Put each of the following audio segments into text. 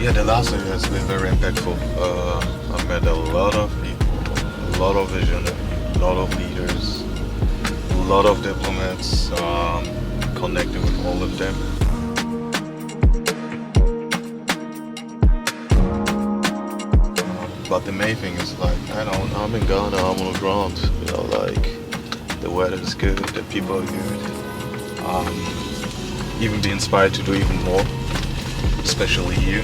Yeah, the last year has been very impactful. I met a lot of people, a lot of vision, a lot of leaders, a lot of diplomats, connecting with all of them. But the main thing is like, I don't, I'm in Ghana, I'm on the ground, like the weather is good, the people are good. Even be inspired to do even more, especially here.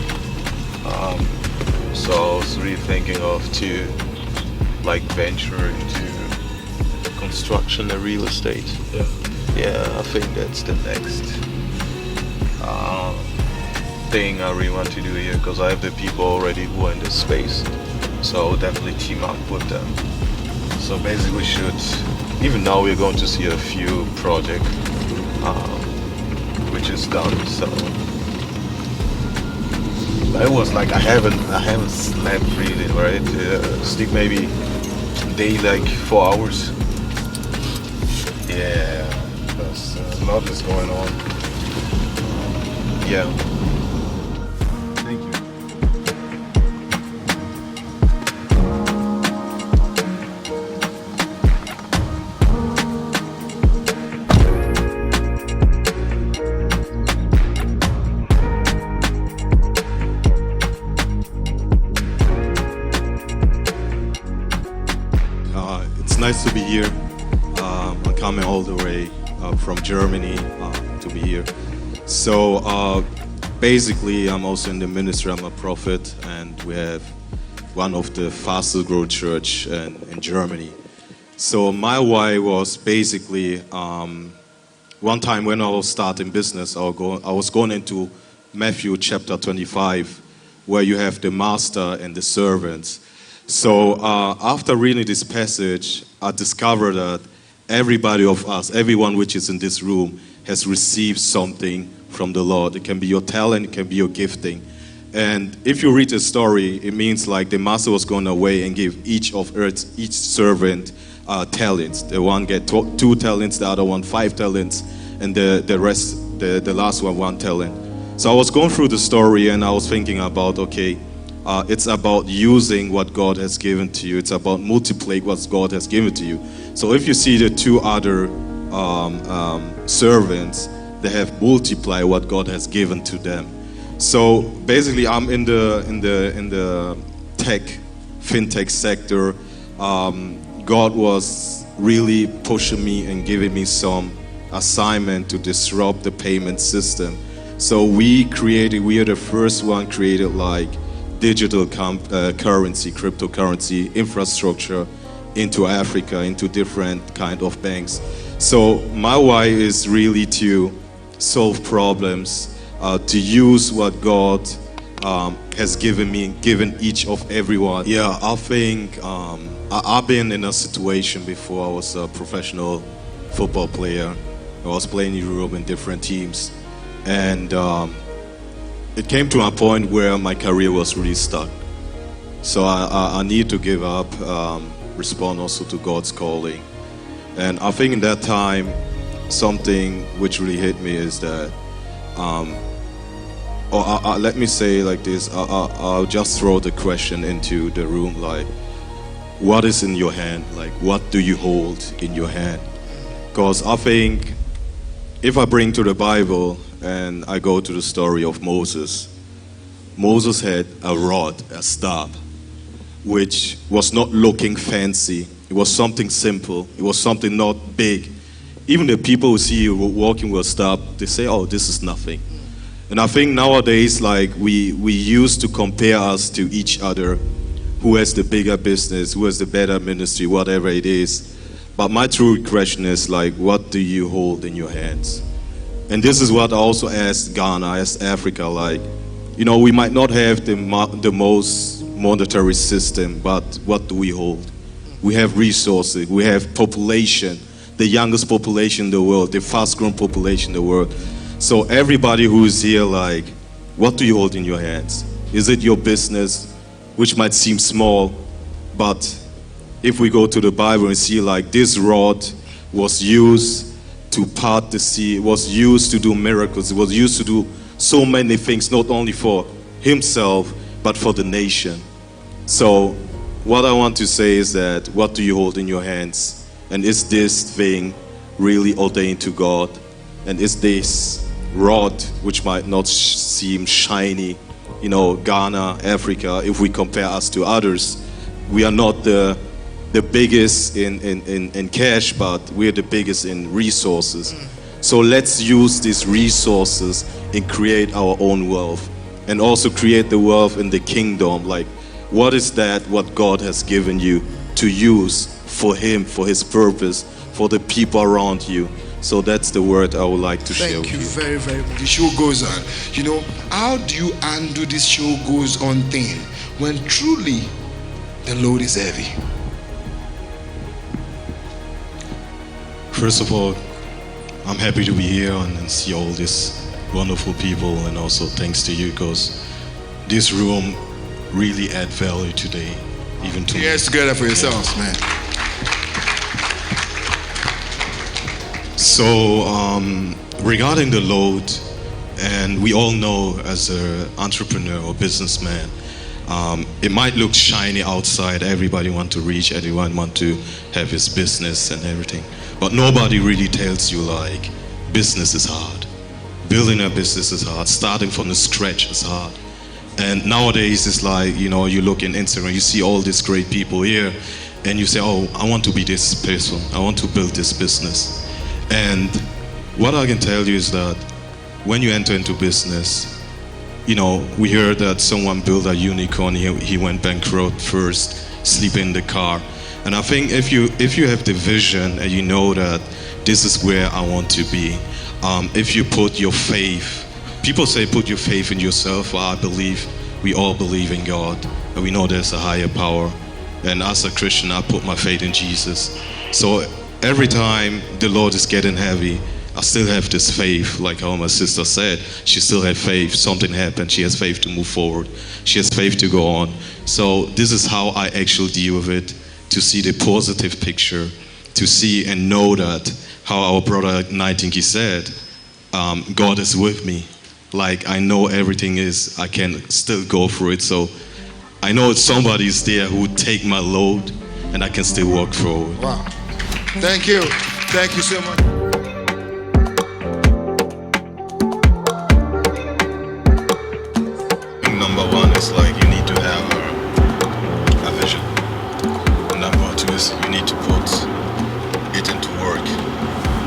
So I was really thinking of to like venture into construction and real estate. Yeah, I think that's the next thing I really want to do here, because I have the people already who are in this space. So I'll definitely team up with them. So basically even now we're going to see a few projects which is done. So it was like I haven't slept really, right? Sleep maybe day like 4 hours. Yeah, because a lot is going on. Yeah. Thank you. It's nice to be here. I'm coming all the way from Germany to be here. So basically, I'm also in the ministry. I'm a prophet, and we have one of the fastest growing church in Germany. So my why was basically one time when I was starting business, I was going into Matthew chapter 25, where you have the master and the servants. So after reading this passage, I discovered that everybody of us, everyone which is in this room, has received something from the Lord. It can be your talent, it can be your gifting. And if you read the story, it means like the master was going away and give each servant talents. The one get 2 talents, the other one 5 talents, and the rest, the last one 1 talent. So I was going through the story and I was thinking about, okay, it's about using what God has given to you. It's about multiplying what God has given to you. So if you see the 2 other servants, they have multiplied what God has given to them. So basically, I'm in the fintech sector. God was really pushing me and giving me some assignment to disrupt the payment system. So we are the first one created like digital currency, cryptocurrency infrastructure into Africa, into different kind of banks. So my why is really to solve problems, to use what God has given me, given each of everyone. Yeah, I think I've been in a situation before. I was a professional football player. I was playing in Europe in different teams, and it came to a point where my career was really stuck. So I need to give up, respond also to God's calling. And I think in that time, something which really hit me is that, let me say like this, I'll just throw the question into the room, like, what is in your hand? Like, what do you hold in your hand? Because I think if I bring to the Bible, and I go to the story of Moses. Moses had a rod, a staff, which was not looking fancy. It was something simple. It was something not big. Even the people who see you walking with a staff, they say, oh, this is nothing. And I think nowadays, like, we used to compare us to each other. Who has the bigger business? Who has the better ministry? Whatever it is. But my true question is, like, what do you hold in your hands? And this is what I also asked Ghana, I asked Africa, like, we might not have the most monetary system, but what do we hold? We have resources, we have population, the youngest population in the world, the fast-growing population in the world. So everybody who is here, like, what do you hold in your hands? Is it your business, which might seem small, but if we go to the Bible and see, like, this rod was used to part the sea, it was used to do miracles, it was used to do so many things, not only for himself, but for the nation. So what I want to say is that, what do you hold in your hands? And is this thing really ordained to God? And is this rod, which might not seem shiny, Ghana, Africa, if we compare us to others, we are not the biggest in cash, but we're the biggest in resources. So let's use these resources and create our own wealth, and also create the wealth in the kingdom. Like, what is that what God has given you to use for Him, for His purpose, for the people around you? So that's the word I would like to share with you. Thank you very, very much. The show goes on. How do you undo this show goes on thing when truly the load is heavy? First of all, I'm happy to be here and see all these wonderful people, and also thanks to you, because this room really add value today, even to me. Yes, together for yourselves, man. So regarding the load, and we all know as an entrepreneur or businessman, it might look shiny outside. Everybody want to reach, everyone want to have his business and everything. But nobody really tells you, like, business is hard. Building a business is hard. Starting from the scratch is hard. And nowadays it's like, you look in Instagram, you see all these great people here, and you say, oh, I want to be this person. I want to build this business. And what I can tell you is that when you enter into business, we heard that someone built a unicorn. He went bankrupt first, sleeping in the car. And I think if you have the vision and you know that this is where I want to be, if you put your faith, people say put your faith in yourself. Well, I believe we all believe in God, and we know there's a higher power. And as a Christian, I put my faith in Jesus. So every time the Lord is getting heavy, I still have this faith. Like how my sister said, she still has faith. Something happened, she has faith to move forward. She has faith to go on. So this is how I actually deal with it, to see the positive picture, to see and know that, how our brother Nightingale said, God is with me. Like, I know everything is, I can still go through it. So I know somebody's there who would take my load, and I can still walk forward. Wow. Thank you. Thank you so much. Number one is like you need to have a vision. Number two is you need to put it into work.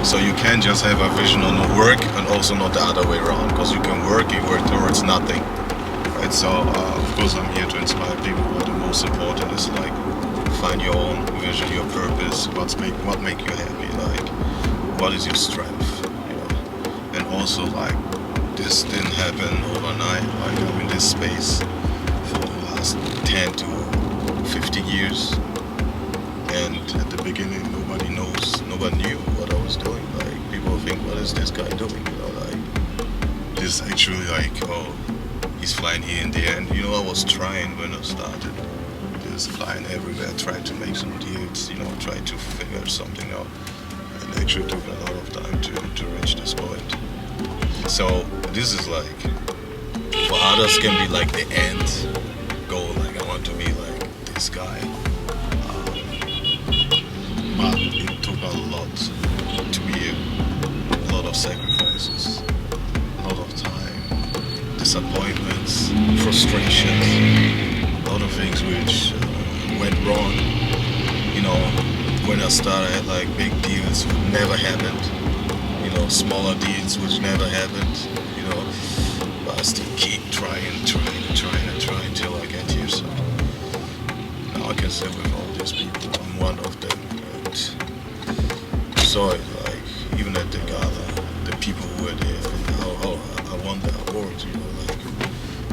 So you can't just have a vision on the work and also not the other way around, because you can work towards nothing. Right? So of course I'm here to inspire people, but the most important is like find your own vision, your purpose, what make you happy, like what is your strength, and also like this didn't happen overnight. Like I'm in this space for the last 10 to 15 years, and at the beginning nobody knew what I was doing. Like people think, what is this guy doing? Like this actually like, oh, he's flying here and there, and I was trying when I started. Flying everywhere, trying to make some deals, trying to figure something out, and actually took a lot of time to reach this point. So this is like, for others can be like the end goal, like I want to be like this guy, but it took a lot to be here, a lot of sacrifices, a lot of time, disappointments, frustrations, a lot of things which went wrong. When I started, I had like big deals which never happened. Smaller deals which never happened. But I still keep trying till I get here. So now I can sit with all these people. I'm one of them. And saw it like even at the gala, the people who were there. How I won the award.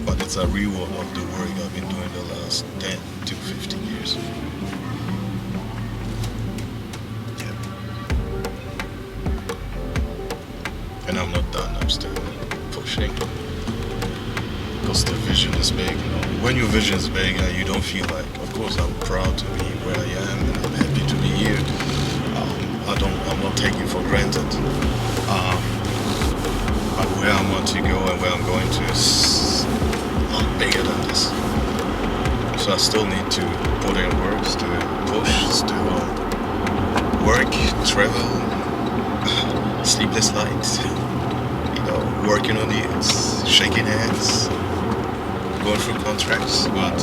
But it's a reward of the work I've been doing the last 10 to 15 years. Yeah. And I'm not done, I'm still pushing. Because the vision is big. When your vision is big, you don't feel like, of course I'm proud to be where I am and I'm happy to be here. I'm not taking for granted. But where I want to go and where I'm going to is a lot bigger than this. So I still need to put in work, still push, still work, travel, sleepless nights, working on deals, shaking hands, going through contracts. But